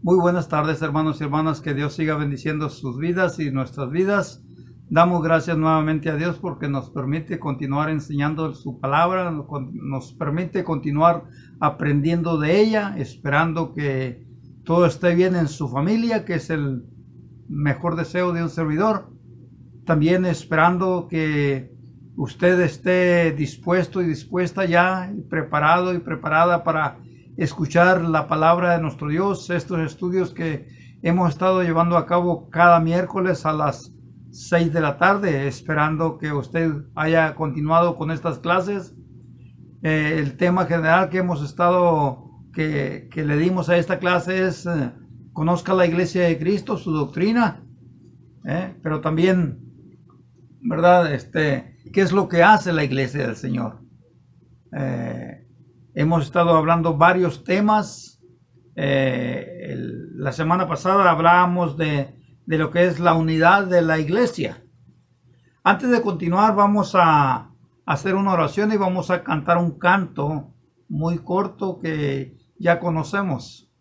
Muy buenas tardes, hermanos y hermanas, que Dios siga bendiciendo sus vidas y nuestras vidas. Damos gracias nuevamente a Dios porque nos permite continuar enseñando su palabra, nos permite continuar aprendiendo de ella, esperando que todo esté bien en su familia, que es el mejor deseo de un servidor. También esperando que usted esté dispuesto y dispuesta ya, y preparado y preparada para escuchar la palabra de nuestro Dios. Estos estudios que hemos estado llevando a cabo cada miércoles a las 6 de la tarde, esperando que usted haya continuado con estas clases. El tema general que hemos estado, que le dimos a esta clase es conozca la Iglesia de Cristo, su doctrina, pero también, ¿verdad? ¿Qué es lo que hace la Iglesia del Señor? Hemos estado hablando varios temas. La semana pasada hablábamos de lo que es la unidad de la iglesia. Antes de continuar, vamos a hacer una oración y vamos a cantar un canto muy corto que ya conocemos.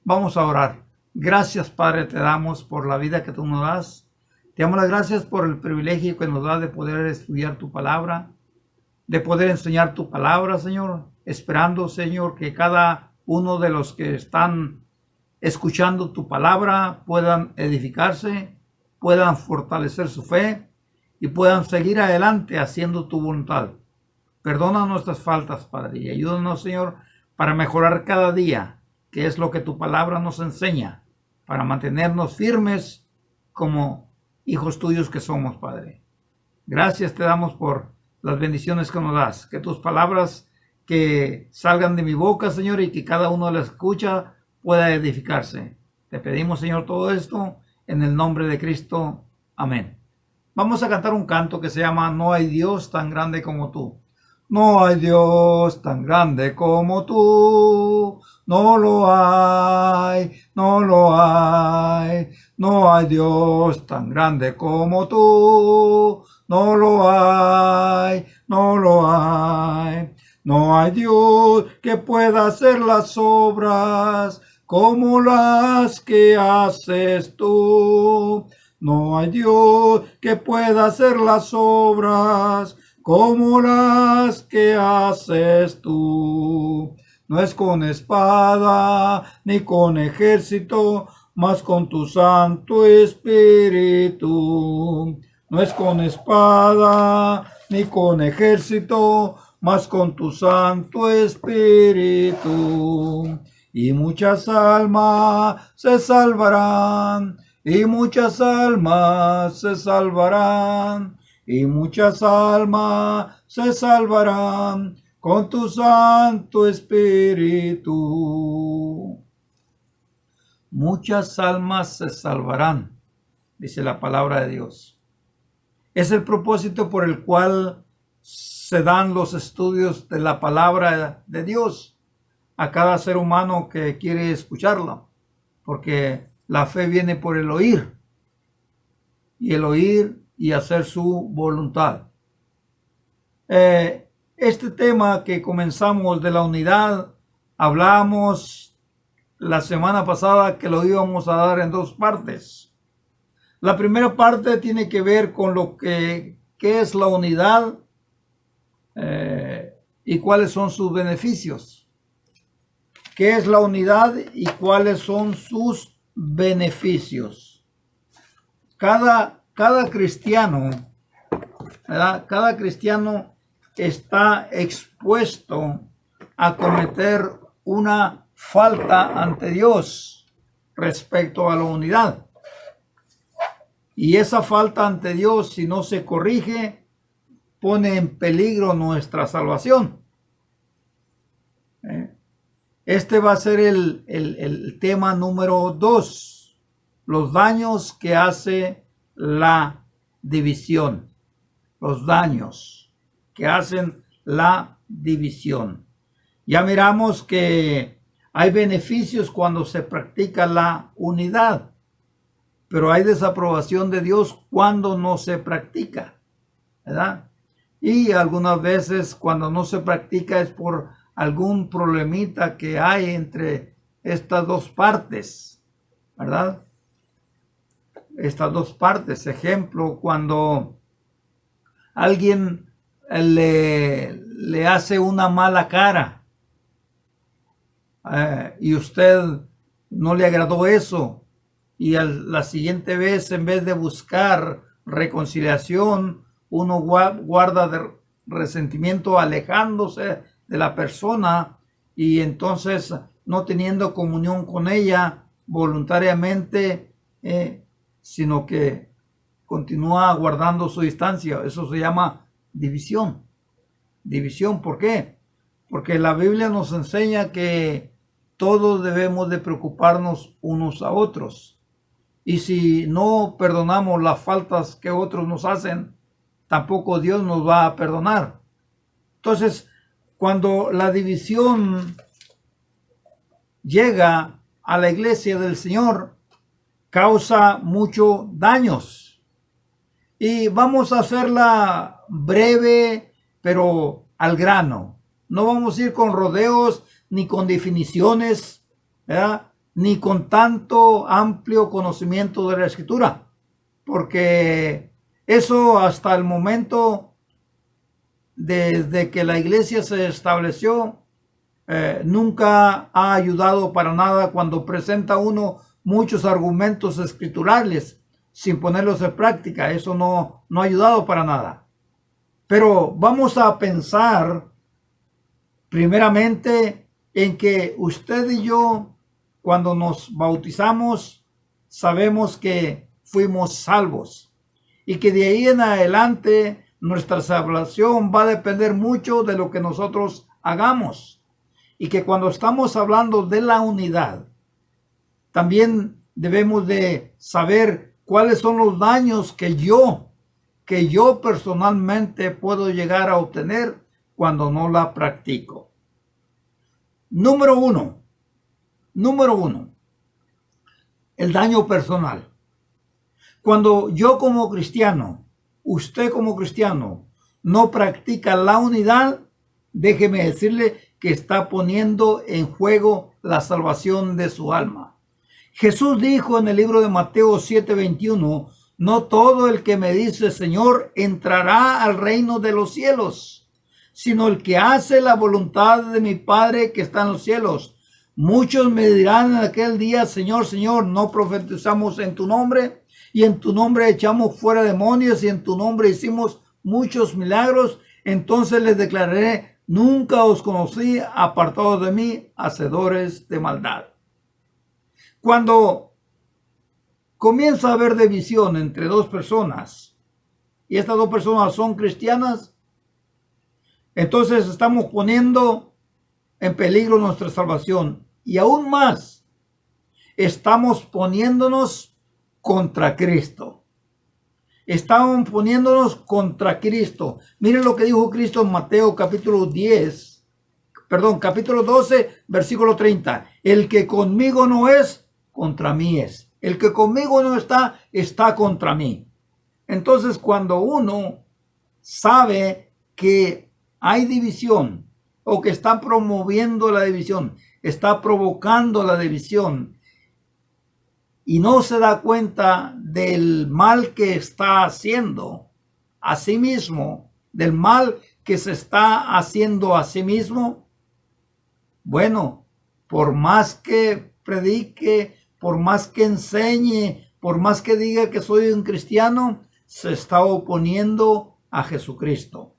Vamos a orar. Gracias, Padre, te damos por la vida que tú nos das. Te damos las gracias por el privilegio que nos da de poder estudiar tu palabra, de poder enseñar tu palabra, Señor, esperando, Señor, que cada uno de los que están escuchando tu palabra puedan edificarse, puedan fortalecer su fe y puedan seguir adelante haciendo tu voluntad. Perdona nuestras faltas, Padre, y ayúdanos, Señor, para mejorar cada día, que es lo que tu palabra nos enseña, para mantenernos firmes como hijos tuyos que somos, Padre. Gracias te damos por las bendiciones que nos das, que tus palabras que salgan de mi boca, Señor, y que cada uno las escucha pueda edificarse. Te pedimos, Señor, todo esto en el nombre de Cristo. Amén. Vamos a cantar un canto que se llama No hay Dios tan grande como tú. No hay Dios tan grande como tú. No lo hay, no lo hay. No hay Dios tan grande como tú. No lo hay, no lo hay. No hay Dios que pueda hacer las obras como las que haces tú. No hay Dios que pueda hacer las obras como las que haces tú. No es con espada ni con ejército, mas con tu Santo Espíritu. No es con espada ni con ejército, mas con tu Santo Espíritu. Y muchas almas se salvarán, y muchas almas se salvarán, y muchas almas se salvarán con tu Santo Espíritu. Muchas almas se salvarán, dice la palabra de Dios. Es el propósito por el cual se dan los estudios de la palabra de Dios a cada ser humano que quiere escucharla, porque la fe viene por el oír, y el oír y hacer su voluntad. Este tema que comenzamos de la unidad, hablamos la semana pasada que lo íbamos a dar en dos partes. La primera parte tiene que ver con lo que es la unidad y cuáles son sus beneficios. ¿Qué es la unidad y cuáles son sus beneficios? Cada cristiano, ¿verdad? Cada cristiano está expuesto a cometer una falta ante Dios respecto a la unidad. Y esa falta ante Dios, si no se corrige, pone en peligro nuestra salvación. Este va a ser el tema número 2, los daños que hace la división. Los daños que hacen la división. Ya miramos que hay beneficios cuando se practica la unidad, pero hay desaprobación de Dios cuando no se practica, ¿verdad? Y algunas veces cuando no se practica es por algún problemita que hay entre estas dos partes. ¿verdad? Estas dos partes. Ejemplo, cuando alguien le hace una mala cara y usted no le agradó eso, y la siguiente vez, en vez de buscar reconciliación, uno guarda de resentimiento alejándose de la persona y entonces no teniendo comunión con ella voluntariamente, sino que continúa guardando su distancia. Eso se llama división. División, ¿por qué? Porque la Biblia nos enseña que todos debemos de preocuparnos unos a otros. Y si no perdonamos las faltas que otros nos hacen, tampoco Dios nos va a perdonar. Entonces, cuando la división llega a la iglesia del Señor, causa muchos daños. Y vamos a hacerla breve, pero al grano. No vamos a ir con rodeos ni con definiciones, ¿verdad? Ni con tanto amplio conocimiento de la Escritura, porque eso hasta el momento, desde que la iglesia se estableció, nunca ha ayudado para nada cuando presenta uno muchos argumentos escriturales sin ponerlos en práctica. Eso no ha ayudado para nada. Pero vamos a pensar primeramente en que usted y yo, cuando nos bautizamos, sabemos que fuimos salvos y que de ahí en adelante nuestra salvación va a depender mucho de lo que nosotros hagamos. Y que cuando estamos hablando de la unidad, también debemos de saber cuáles son los daños que yo personalmente puedo llegar a obtener cuando no la practico. Número uno, el daño personal. Cuando yo como cristiano, usted como cristiano, no practica la unidad, déjeme decirle que está poniendo en juego la salvación de su alma. Jesús dijo en el libro de Mateo 7:21, no todo el que me dice Señor entrará al reino de los cielos, sino el que hace la voluntad de mi Padre que está en los cielos. Muchos me dirán en aquel día, Señor, Señor, ¿no profetizamos en tu nombre? Y en tu nombre echamos fuera demonios y en tu nombre hicimos muchos milagros. Entonces les declararé, nunca os conocí, apartados de mí, hacedores de maldad. Cuando comienza a haber división entre dos personas y estas dos personas son cristianas, entonces estamos poniendo en peligro nuestra salvación y aún más estamos poniéndonos contra Cristo. Estamos poniéndonos contra Cristo. Miren lo que dijo Cristo en Mateo capítulo 12, versículo 30. El que conmigo no es, contra mí es. El que conmigo no está, está contra mí. Entonces, cuando uno sabe que hay división o que está promoviendo la división, está provocando la división y no se da cuenta del mal que está haciendo a sí mismo, del mal que se está haciendo a sí mismo, bueno, por más que predique, por más que enseñe, por más que diga que soy un cristiano, se está oponiendo a Jesucristo,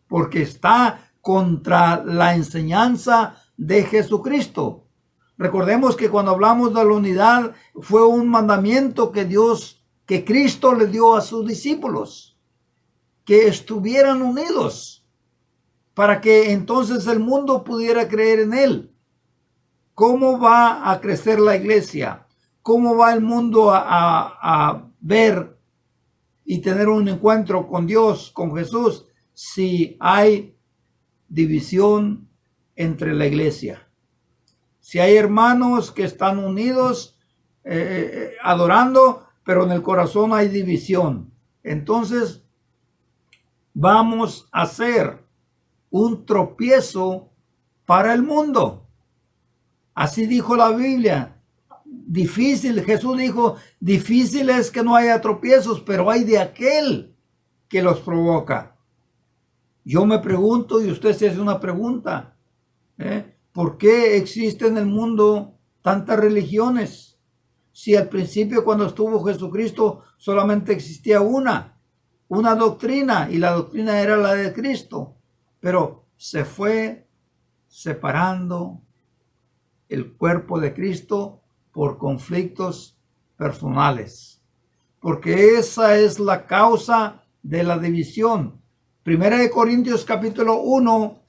porque está contra la enseñanza de Jesucristo. Recordemos que cuando hablamos de la unidad fue un mandamiento que Cristo le dio a sus discípulos, que estuvieran unidos para que entonces el mundo pudiera creer en él. ¿Cómo va a crecer la iglesia? ¿Cómo va el mundo a ver y tener un encuentro con Dios, con Jesús, si hay división entre la iglesia? Si hay hermanos que están unidos, adorando, pero en el corazón hay división, entonces vamos a ser un tropiezo para el mundo. Así dijo la Biblia. Difícil, Jesús dijo, difícil es que no haya tropiezos, pero hay de aquel que los provoca. Yo me pregunto, y usted se hace una pregunta, ¿por qué existe en el mundo tantas religiones? Si al principio, cuando estuvo Jesucristo, solamente existía una doctrina, y la doctrina era la de Cristo, pero se fue separando el cuerpo de Cristo por conflictos personales, porque esa es la causa de la división. Primera de Corintios capítulo 1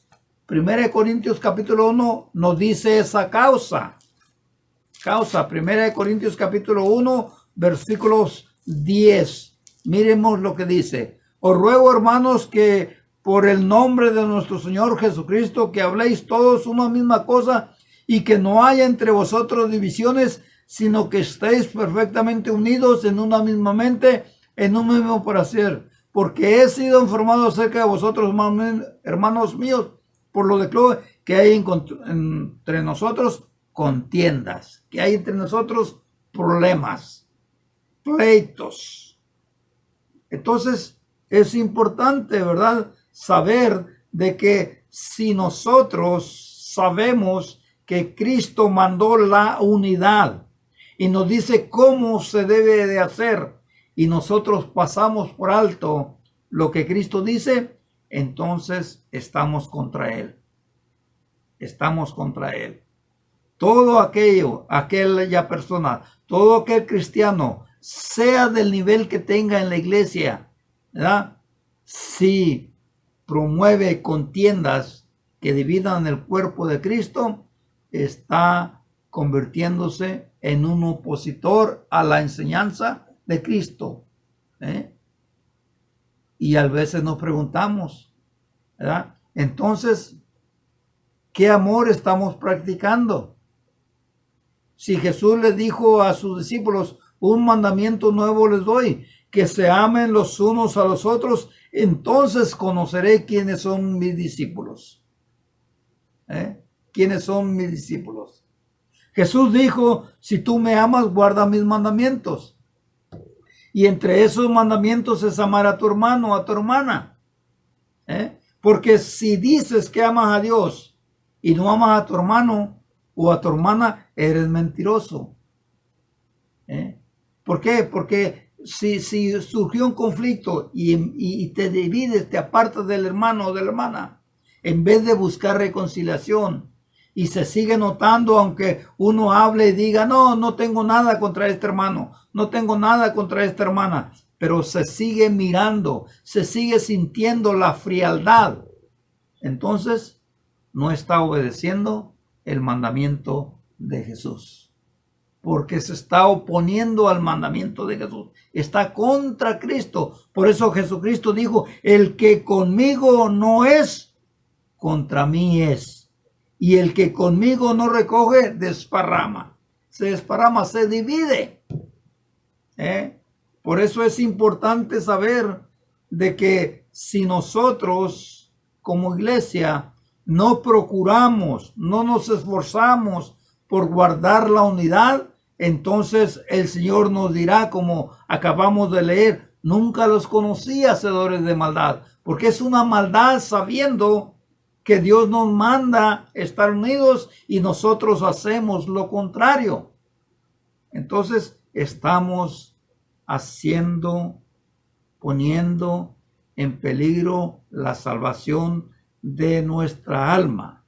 nos dice esa causa. Primera de Corintios capítulo 1, versículos 10. Miremos lo que dice. Os ruego, hermanos, que por el nombre de nuestro Señor Jesucristo, que habléis todos una misma cosa, y que no haya entre vosotros divisiones, sino que estéis perfectamente unidos en una misma mente, en un mismo parecer. Porque he sido informado acerca de vosotros, hermanos míos, por lo de Chloe, que hay entre nosotros contiendas, que hay entre nosotros problemas, pleitos. Entonces es importante, ¿verdad?, saber de que si nosotros sabemos que Cristo mandó la unidad y nos dice cómo se debe de hacer, y nosotros pasamos por alto lo que Cristo dice, entonces estamos contra Él. Estamos contra Él. Todo aquella persona, todo aquel cristiano, sea del nivel que tenga en la iglesia, ¿verdad?, si promueve contiendas que dividan el cuerpo de Cristo, está convirtiéndose en un opositor a la enseñanza de Cristo. Y a veces nos preguntamos, ¿verdad?, entonces, ¿qué amor estamos practicando? Si Jesús les dijo a sus discípulos, un mandamiento nuevo les doy, que se amen los unos a los otros, entonces conoceré quiénes son mis discípulos. ¿Quiénes son mis discípulos? Jesús dijo, si tú me amas, guarda mis mandamientos. Y entre esos mandamientos es amar a tu hermano, a tu hermana. Porque si dices que amas a Dios y no amas a tu hermano o a tu hermana, eres mentiroso. ¿Por qué? Porque si surgió un conflicto y te divides, te apartas del hermano o de la hermana, en vez de buscar reconciliación, y se sigue notando, aunque uno hable y diga, no tengo nada contra este hermano, no tengo nada contra esta hermana, pero se sigue mirando, se sigue sintiendo la frialdad, entonces no está obedeciendo el mandamiento de Jesús, porque se está oponiendo al mandamiento de Jesús, está contra Cristo. Por eso Jesucristo dijo, el que conmigo no es, contra mí es. Y el que conmigo no recoge, desparrama. Se desparrama, se divide. Por eso es importante saber de que si nosotros como iglesia no procuramos, no nos esforzamos por guardar la unidad, entonces el Señor nos dirá, como acabamos de leer, nunca los conocí, hacedores de maldad, porque es una maldad sabiendo que Dios nos manda estar unidos y nosotros hacemos lo contrario. Entonces estamos poniendo en peligro la salvación de nuestra alma.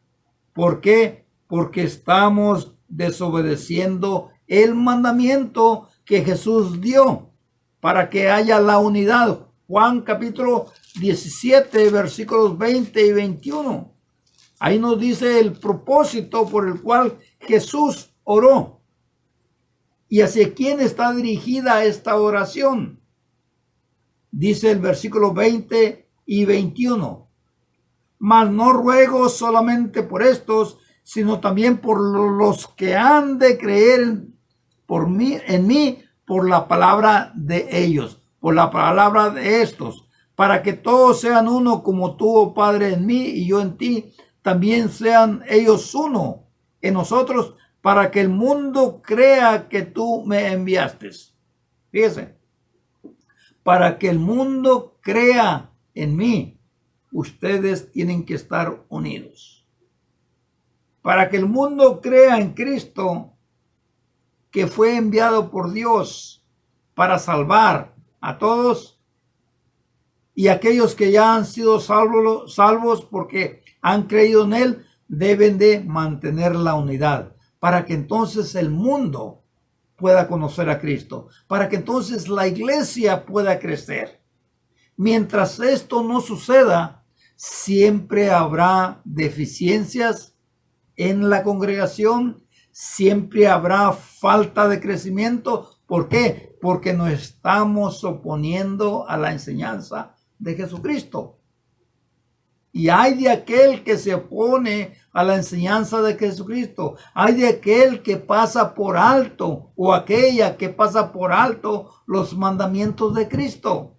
¿Por qué? Porque estamos desobedeciendo el mandamiento que Jesús dio para que haya la unidad. Juan capítulo 17, versículos 20 y 21. Ahí nos dice el propósito por el cual Jesús oró. ¿Y hacia quién está dirigida esta oración? Dice el versículo 20 y 21. Mas no ruego solamente por estos, sino también por los que han de creer en mí, por la palabra de ellos, por la palabra de estos, para que todos sean uno, como tú, oh Padre, en mí y yo en ti, también sean ellos uno en nosotros, para que el mundo crea que tú me enviaste. Fíjese, para que el mundo crea en mí, ustedes tienen que estar unidos. Para que el mundo crea en Cristo, que fue enviado por Dios para salvar a todos, y aquellos que ya han sido salvos porque han creído en Él, deben de mantener la unidad, para que entonces el mundo pueda conocer a Cristo, para que entonces la iglesia pueda crecer. Mientras esto no suceda, siempre habrá deficiencias en la congregación, siempre habrá falta de crecimiento. ¿Por qué? Porque nos estamos oponiendo a la enseñanza de Jesucristo. Y hay de aquel que se opone a la enseñanza de Jesucristo. Hay de aquel que pasa por alto, o aquella que pasa por alto los mandamientos de Cristo.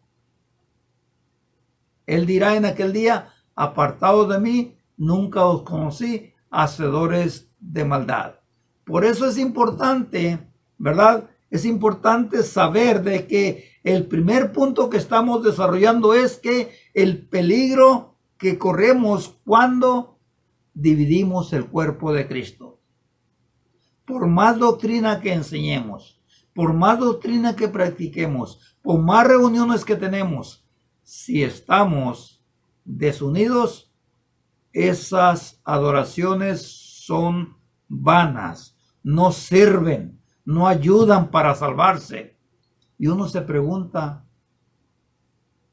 Él dirá en aquel día: apartados de mí, nunca os conocí, hacedores de maldad. Por eso es importante, ¿verdad? Es importante saber de que el primer punto que estamos desarrollando es que el peligro que corremos cuando dividimos el cuerpo de Cristo. Por más doctrina que enseñemos, por más doctrina que practiquemos, por más reuniones que tenemos, si estamos desunidos, esas adoraciones son vanas, no sirven, no ayudan para salvarse. Y uno se pregunta,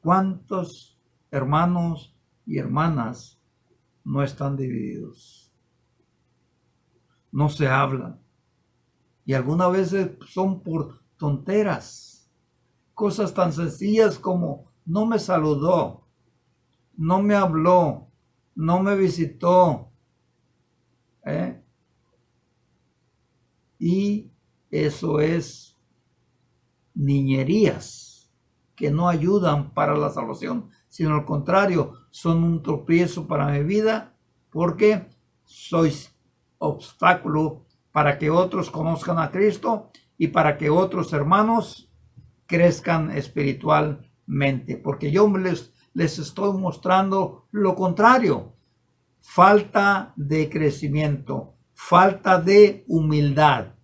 ¿cuántos hermanos y hermanas no están divididos? No se hablan. Y algunas veces son por tonteras. Cosas tan sencillas como: no me saludó, no me habló, no me visitó. Y eso es niñerías que no ayudan para la salvación, sino al contrario, son un tropiezo para mi vida, porque sois obstáculo para que otros conozcan a Cristo y para que otros hermanos crezcan espiritualmente, porque yo les estoy mostrando lo contrario: falta de crecimiento, falta de humildad,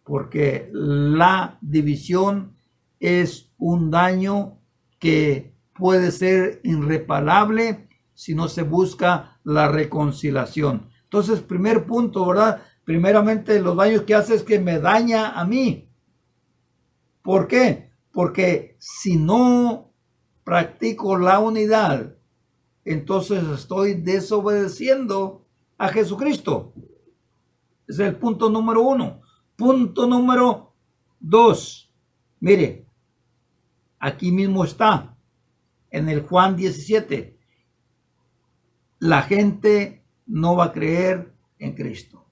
porque la división es un daño que puede ser irreparable si no se busca la reconciliación. Entonces, primer punto, ¿verdad? Primeramente, los daños que hace es que me daña a mí. ¿Por qué? Porque si no practico la unidad, entonces estoy desobedeciendo a Jesucristo. Ese es el punto número 1. Punto número 2. Mire, aquí mismo está, en el Juan 17. La gente no va a creer en Cristo.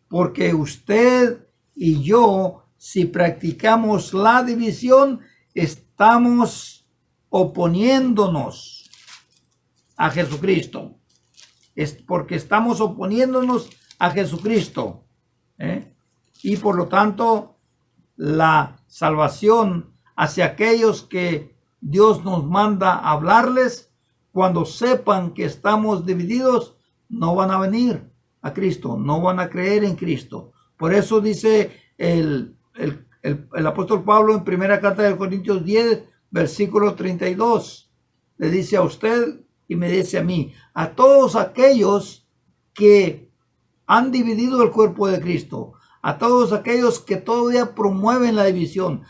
Porque usted y yo, si practicamos la división, estamos oponiéndonos a Jesucristo. Es porque estamos oponiéndonos a Jesucristo. Y por lo tanto, la salvación hacia aquellos que Dios nos manda a hablarles, cuando sepan que estamos divididos, no van a venir a Cristo, no van a creer en Cristo. Por eso dice el apóstol Pablo en primera carta de Corintios 10, versículo 32. Le dice a usted y me dice a mí: a todos aquellos que han dividido el cuerpo de Cristo, a todos aquellos que todavía promueven la división,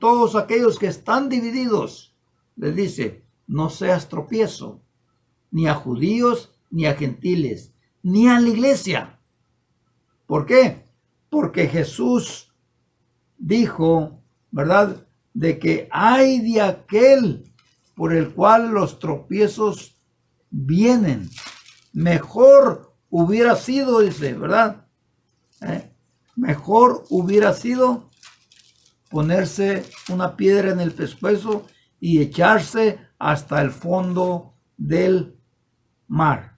todos aquellos que están divididos, les dice: no seas tropiezo, ni a judíos, ni a gentiles, ni a la iglesia. ¿Por qué? Porque Jesús dijo, ¿verdad?, de que hay de aquel por el cual los tropiezos vienen. Mejor hubiera sido, dice, ¿verdad? Mejor hubiera sido ponerse una piedra en el pescuezo y echarse hasta el fondo del mar.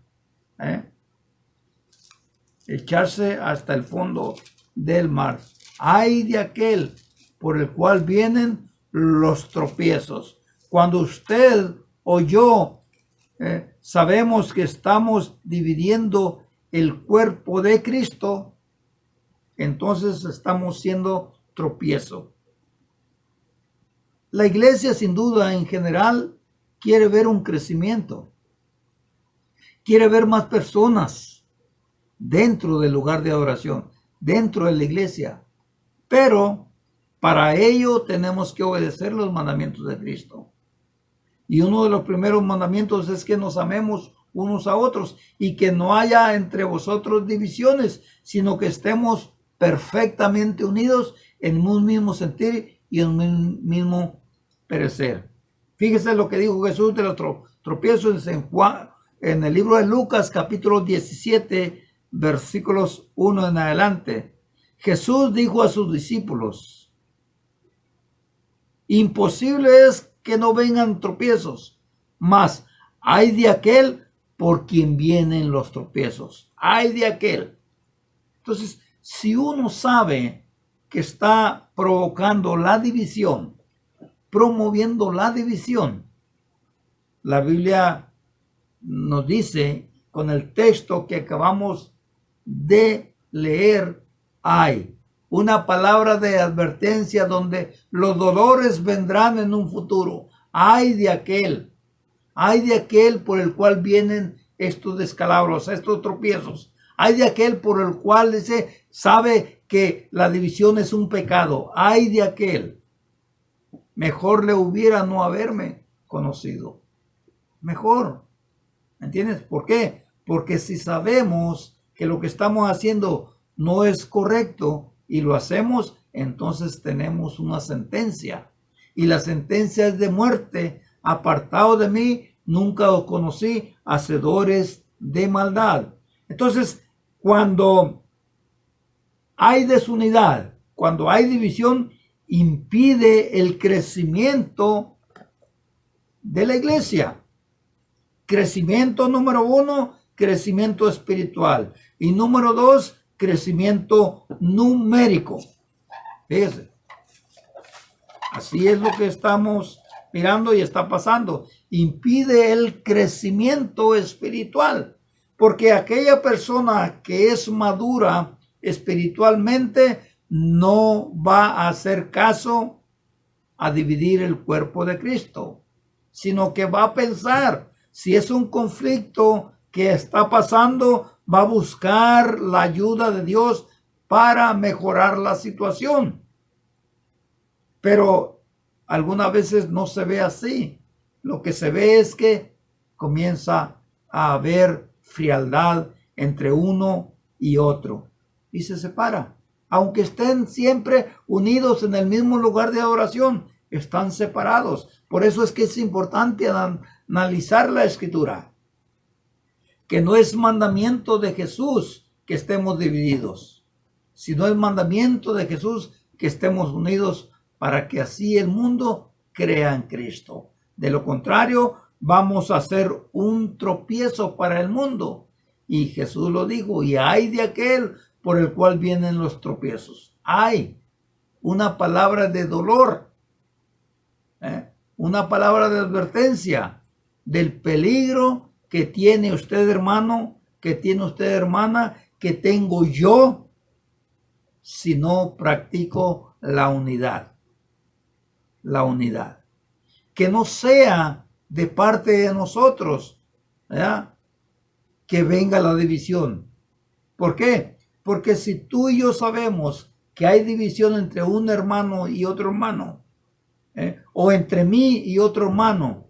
echarse hasta el fondo del mar. Ay de aquel por el cual vienen los tropiezos. Cuando usted o yo sabemos que estamos dividiendo el cuerpo de Cristo, entonces estamos siendo tropiezo. La iglesia, sin duda, en general, quiere ver un crecimiento. Quiere ver más personas dentro del lugar de adoración, dentro de la iglesia. Pero para ello tenemos que obedecer los mandamientos de Cristo. Y uno de los primeros mandamientos es que nos amemos unos a otros y que no haya entre vosotros divisiones, sino que estemos perfectamente unidos en un mismo sentir y en un mismo perecer. Fíjese lo que dijo Jesús de los tropiezos en el libro de Lucas, capítulo 17, versículos 1 en adelante. Jesús dijo a sus discípulos: imposible es que no vengan tropiezos, mas ay de aquel por quien vienen los tropiezos. Ay de aquel. Entonces, si uno sabe que está provocando la división, promoviendo la división, la Biblia nos dice con el texto que acabamos de leer, hay una palabra de advertencia donde los dolores vendrán en un futuro. Ay de aquel por el cual vienen estos descalabros, estos tropiezos. Ay de aquel por el cual sabe que la división es un pecado. Ay de aquel. Mejor le hubiera no haberme conocido. Mejor. ¿Entiendes? ¿Por qué? Porque si sabemos que lo que estamos haciendo no es correcto y lo hacemos, entonces tenemos una sentencia. Y la sentencia es de muerte. Apartado de mí, nunca os conocí, hacedores de maldad. Entonces, cuando hay desunidad, cuando hay división, impide el crecimiento de la iglesia. Crecimiento número 1, crecimiento espiritual. Y número 2, crecimiento numérico. Fíjese. Así es lo que estamos mirando y está pasando. Impide el crecimiento espiritual. Porque aquella persona que es madura espiritualmente no va a hacer caso a dividir el cuerpo de Cristo, sino que va a pensar, si es un conflicto que está pasando, va a buscar la ayuda de Dios para mejorar la situación. Pero algunas veces no se ve así. Lo que se ve es que comienza a haber frialdad entre uno y otro y se separa. Aunque estén siempre unidos en el mismo lugar de adoración, están separados. Por eso es que es importante analizar la Escritura. Que no es mandamiento de Jesús que estemos divididos, sino es mandamiento de Jesús que estemos unidos para que así el mundo crea en Cristo. De lo contrario, vamos a ser un tropiezo para el mundo. Y Jesús lo dijo, y ay de aquel por el cual vienen los tropiezos. Hay una palabra de dolor, una palabra de advertencia del peligro que tiene usted, hermano, que tiene usted, hermana, que tengo yo si no practico la unidad. La unidad. Que no sea de parte de nosotros, ¿verdad?, que venga la división. ¿Por qué? Porque si tú y yo sabemos que hay división entre un hermano y otro hermano, o entre mí y otro hermano,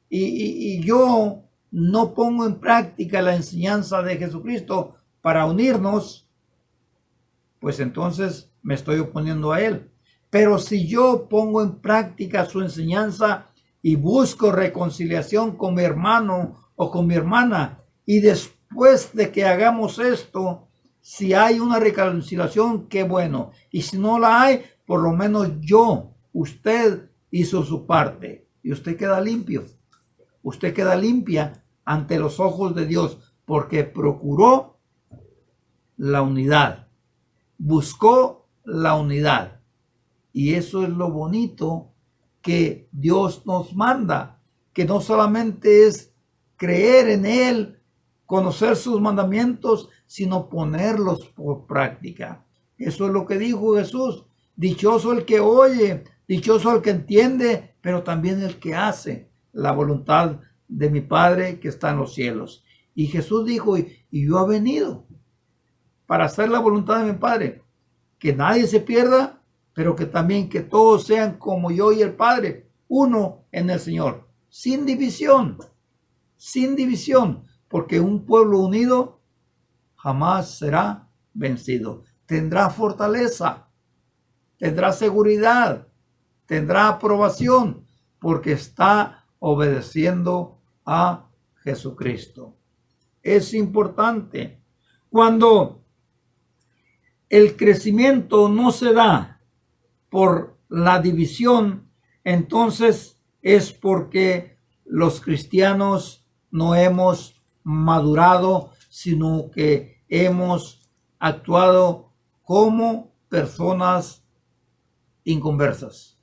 y yo no pongo en práctica la enseñanza de Jesucristo para unirnos, pues entonces me estoy oponiendo a Él. Pero si yo pongo en práctica su enseñanza y busco reconciliación con mi hermano o con mi hermana, y después de que hagamos esto, si hay una reconciliación, qué bueno. Y si no la hay, por lo menos usted hizo su parte. Y usted queda limpio. Usted queda limpia ante los ojos de Dios porque procuró la unidad. Buscó la unidad. Y eso es lo bonito que Dios nos manda, que no solamente es creer en Él, conocer sus mandamientos, sino ponerlos por práctica. Eso es lo que dijo Jesús. Dichoso el que oye, dichoso el que entiende, pero también el que hace la voluntad de mi Padre que está en los cielos. Y Jesús dijo, y yo he venido para hacer la voluntad de mi Padre, que nadie se pierda, pero que también que todos sean como yo y el Padre, uno en el Señor, sin división, porque un pueblo unido jamás será vencido. Tendrá fortaleza, tendrá seguridad, tendrá aprobación, porque está obedeciendo a Jesucristo. Es importante. Cuando el crecimiento no se da por la división, entonces es porque los cristianos no hemos madurado, sino que hemos actuado como personas inconversas.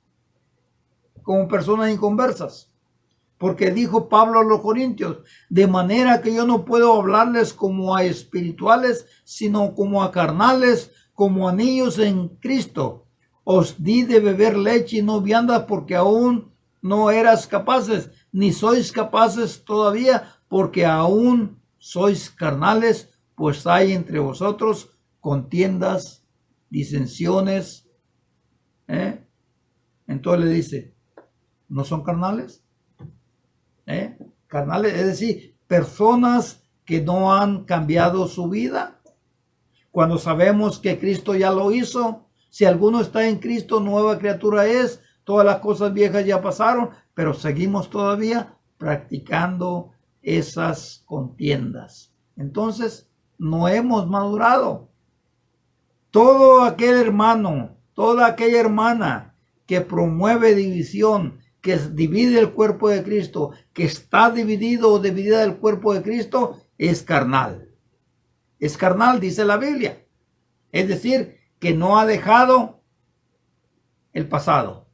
Porque dijo Pablo a los Corintios, de manera que yo no puedo hablarles como a espirituales, sino como a carnales, como a niños en Cristo. Os di de beber leche y no viandas porque aún no eras capaces, ni sois capaces todavía, porque aún sois carnales, pues hay entre vosotros contiendas, disensiones. Entonces le dice, ¿no son carnales? Carnales, es decir, personas que no han cambiado su vida. Cuando sabemos que Cristo ya lo hizo, si alguno está en Cristo, nueva criatura es, todas las cosas viejas ya pasaron, pero seguimos todavía practicando esas contiendas. Entonces, no hemos madurado. Todo aquel hermano, toda aquella hermana que promueve división, que divide el cuerpo de Cristo, que está dividido o dividida del cuerpo de Cristo, es carnal. Es carnal, dice la Biblia. Es decir, que no ha dejado el pasado.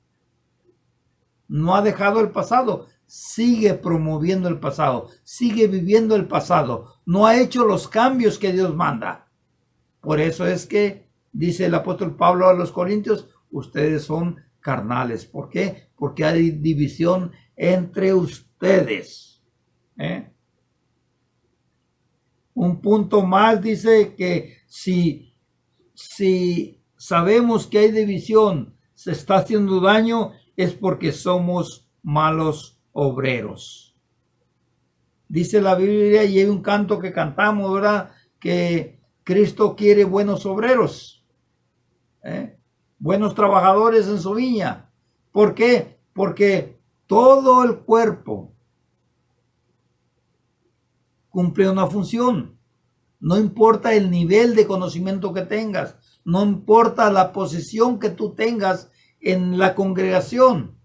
No ha dejado el pasado. Sigue promoviendo el pasado. Sigue viviendo el pasado. No ha hecho los cambios que Dios manda. Por eso es que dice el apóstol Pablo a los Corintios, ustedes son carnales. ¿Por qué? Porque hay división entre ustedes. Un punto más dice que si sabemos que hay división, se está haciendo daño, es porque somos malos obreros. Dice la Biblia, y hay un canto que cantamos, ¿verdad? Que Cristo quiere buenos obreros. Buenos trabajadores en su viña. ¿Por qué? Porque todo el cuerpo cumple una función. No importa el nivel de conocimiento que tengas, no importa la posición que tú tengas en la congregación.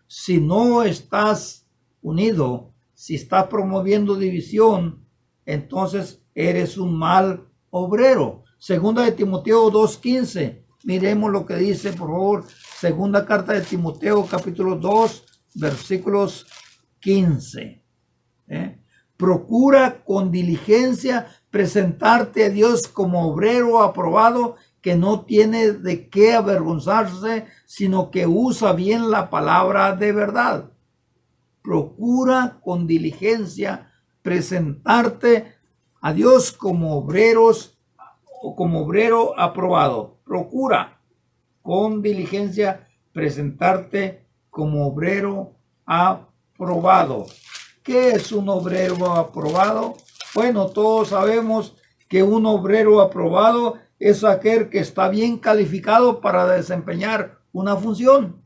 Si no estás unido, si estás promoviendo división, entonces eres un mal obrero. Segunda de Timoteo 2:15. Miremos lo que dice, por favor. Segunda carta de Timoteo, capítulo 2, versículos 15. Procura con diligencia presentarte a Dios como obrero aprobado, que no tiene de qué avergonzarse, sino que usa bien la palabra de verdad. Procura con diligencia presentarte a Dios como obreros o como obrero aprobado. Procura con diligencia presentarte como obrero aprobado. ¿Qué es un obrero aprobado? Bueno, todos sabemos que un obrero aprobado es aquel que está bien calificado para desempeñar una función,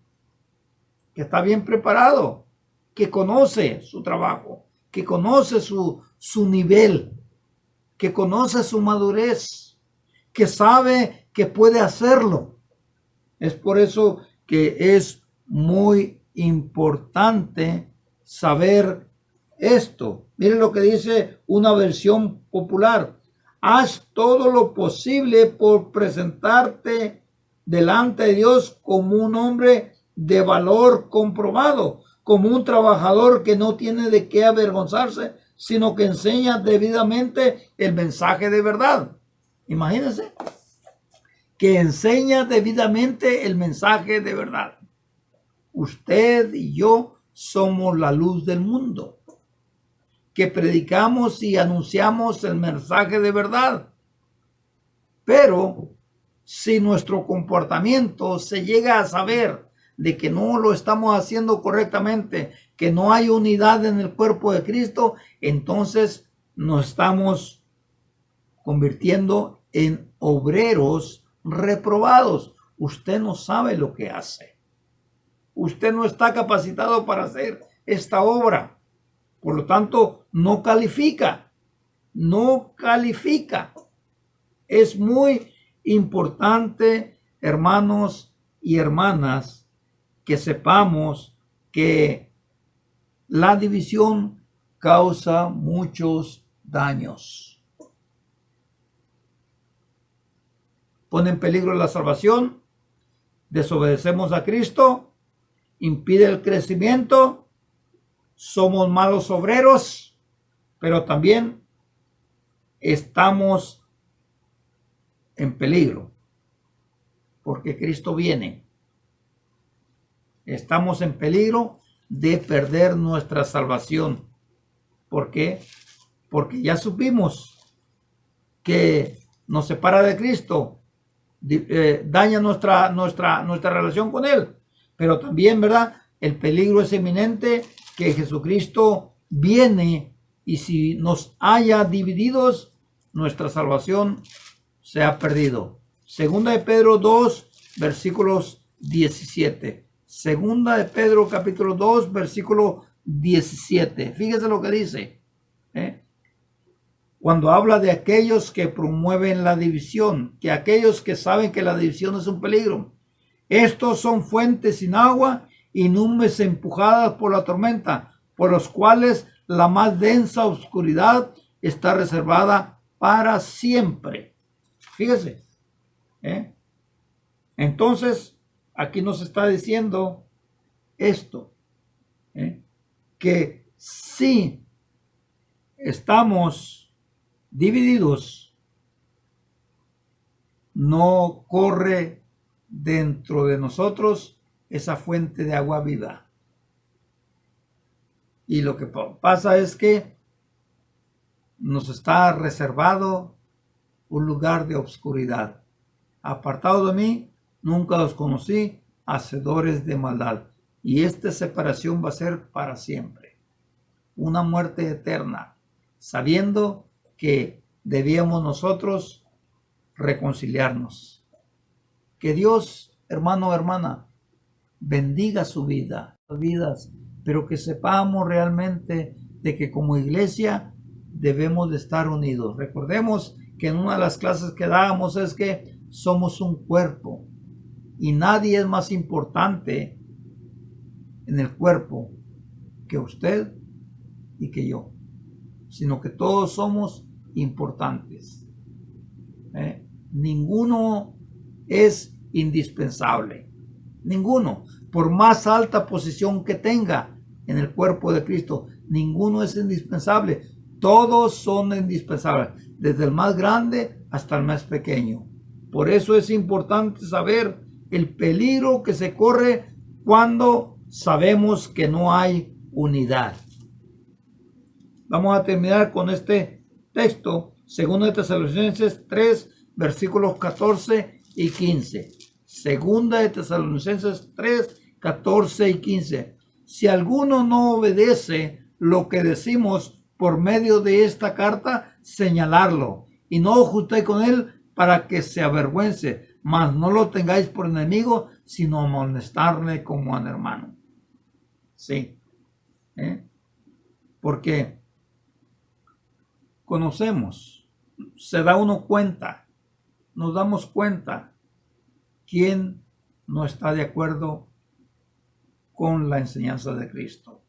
que está bien preparado, que conoce su trabajo, que conoce su nivel, que conoce su madurez, que sabe que puede hacerlo. Es por eso que es muy importante saber esto. Miren lo que dice una versión popular. haz todo lo posible por presentarte delante de Dios como un hombre de valor comprobado, como un trabajador que no tiene de qué avergonzarse, sino que enseña debidamente el mensaje de verdad. Imagínense, que enseña debidamente el mensaje de verdad. Usted y yo somos la luz del mundo, que predicamos y anunciamos el mensaje de verdad. Pero si nuestro comportamiento se llega a saber de que no lo estamos haciendo correctamente, que no hay unidad en el cuerpo de Cristo, entonces nos estamos convirtiendo en obreros reprobados. Usted no sabe lo que hace. Usted no está capacitado para hacer esta obra. Por lo tanto, no califica. No califica. Es muy importante, hermanos y hermanas, que sepamos que la división causa muchos daños. Pone en peligro la salvación, desobedecemos a Cristo, impide el crecimiento, somos malos obreros, pero también estamos en peligro, porque Cristo viene. Estamos en peligro de perder nuestra salvación. ¿Por qué? Porque ya supimos que nos separa de Cristo, daña nuestra relación con Él. Pero también, ¿verdad? El peligro es eminente que Jesucristo viene y si nos haya divididos, nuestra salvación se ha perdido. Segunda de Pedro 2, versículos 17. Segunda de Pedro capítulo 2, versículo 17. Fíjese lo que dice. Cuando habla de aquellos que promueven la división, que aquellos que saben que la división es un peligro. Estos son fuentes sin agua y nubes empujadas por la tormenta, por los cuales la más densa oscuridad está reservada para siempre. Fíjese. Entonces, aquí nos está diciendo esto, que si estamos divididos, no corre dentro de nosotros esa fuente de agua viva. Y lo que pasa es que nos está reservado un lugar de obscuridad. Apartado de mí, nunca los conocí, hacedores de maldad. Y esta separación va a ser para siempre. Una muerte eterna, sabiendo que debíamos nosotros reconciliarnos. Que Dios, hermano o hermana, bendiga su vida, sus vidas, pero que sepamos realmente de que como iglesia debemos de estar unidos. Recordemos que en una de las clases que dábamos es que somos un cuerpo y nadie es más importante en el cuerpo que usted y que yo, sino que todos somos importantes. Ninguno es indispensable. Ninguno, por más alta posición que tenga en el cuerpo de Cristo, ninguno es indispensable. Todos son indispensables, desde el más grande hasta el más pequeño. Por eso es importante saber el peligro que se corre cuando sabemos que no hay unidad. Vamos a terminar con este texto, 2 de Tesalonicenses 3, versículos 14 y 15. 2 de Tesalonicenses 3, 14 y 15. Si alguno no obedece lo que decimos por medio de esta carta, señalarlo y no os juntéis con él para que se avergüence, mas no lo tengáis por enemigo, sino amonestarle como a hermano. Sí. Porque conocemos, se da uno cuenta, nos damos cuenta quién no está de acuerdo con la enseñanza de Cristo.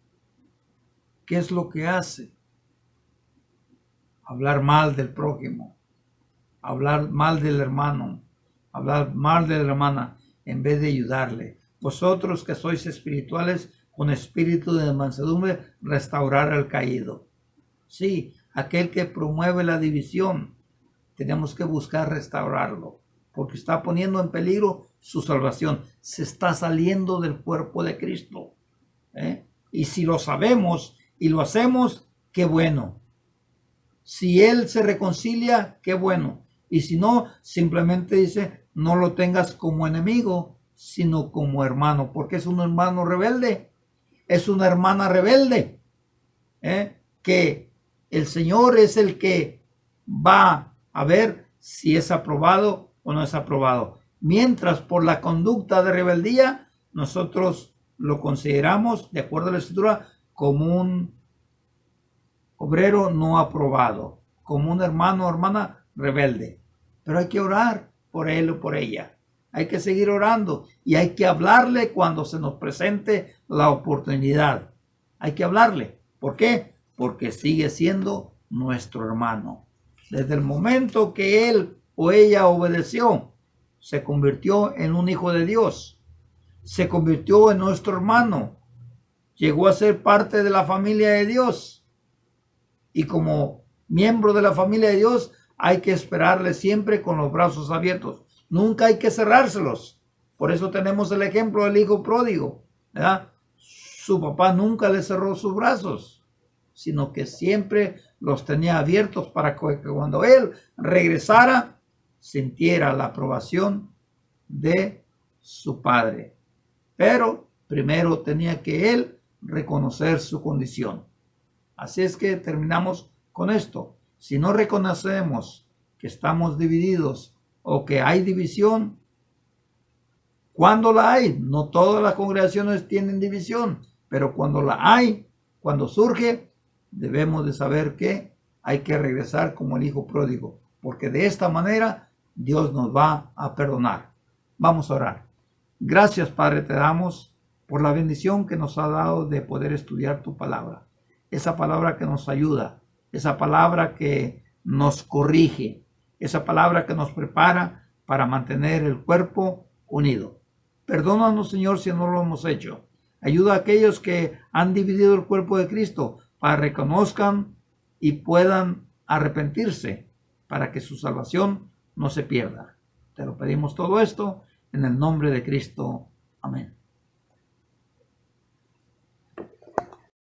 ¿Qué es lo que hace? Hablar mal del prójimo, hablar mal del hermano, hablar mal de la hermana, en vez de ayudarle. Vosotros que sois espirituales, con espíritu de mansedumbre, restaurar al caído. Sí, aquel que promueve la división, tenemos que buscar restaurarlo, porque está poniendo en peligro su salvación. Se está saliendo del cuerpo de Cristo. Y si lo sabemos y lo hacemos, qué bueno. Si él se reconcilia, qué bueno. Y si no, simplemente dice, no lo tengas como enemigo, sino como hermano, porque es un hermano rebelde, es una hermana rebelde, que el Señor es el que va a ver si es aprobado o no es aprobado. Mientras por la conducta de rebeldía, nosotros lo consideramos, de acuerdo a la Escritura, como un obrero no aprobado, como un hermano o hermana rebelde. Pero hay que orar por él o por ella. Hay que seguir orando y hay que hablarle cuando se nos presente la oportunidad. Hay que hablarle. ¿Por qué? Porque sigue siendo nuestro hermano. Desde el momento que él o ella obedeció, se convirtió en un hijo de Dios. Se convirtió en nuestro hermano. Llegó a ser parte de la familia de Dios. Y como miembro de la familia de Dios, hay que esperarle siempre con los brazos abiertos. Nunca hay que cerrárselos. Por eso tenemos el ejemplo del hijo pródigo, ¿verdad? Su papá nunca le cerró sus brazos, sino que siempre los tenía abiertos para que cuando él regresara, sintiera la aprobación de su padre. Pero primero tenía que él reconocer su condición. Así es que terminamos con esto. Si no reconocemos que estamos divididos o que hay división, ¿cuándo la hay? No todas las congregaciones tienen división, pero cuando la hay, cuando surge, debemos de saber que hay que regresar como el hijo pródigo, porque de esta manera Dios nos va a perdonar. Vamos a orar. Gracias, Padre, te damos por la bendición que nos ha dado de poder estudiar tu palabra. Esa palabra que nos ayuda, esa palabra que nos corrige, esa palabra que nos prepara para mantener el cuerpo unido. Perdónanos, Señor, si no lo hemos hecho. Ayuda a aquellos que han dividido el cuerpo de Cristo para que reconozcan y puedan arrepentirse para que su salvación no se pierda. Te lo pedimos todo esto en el nombre de Cristo. Amén.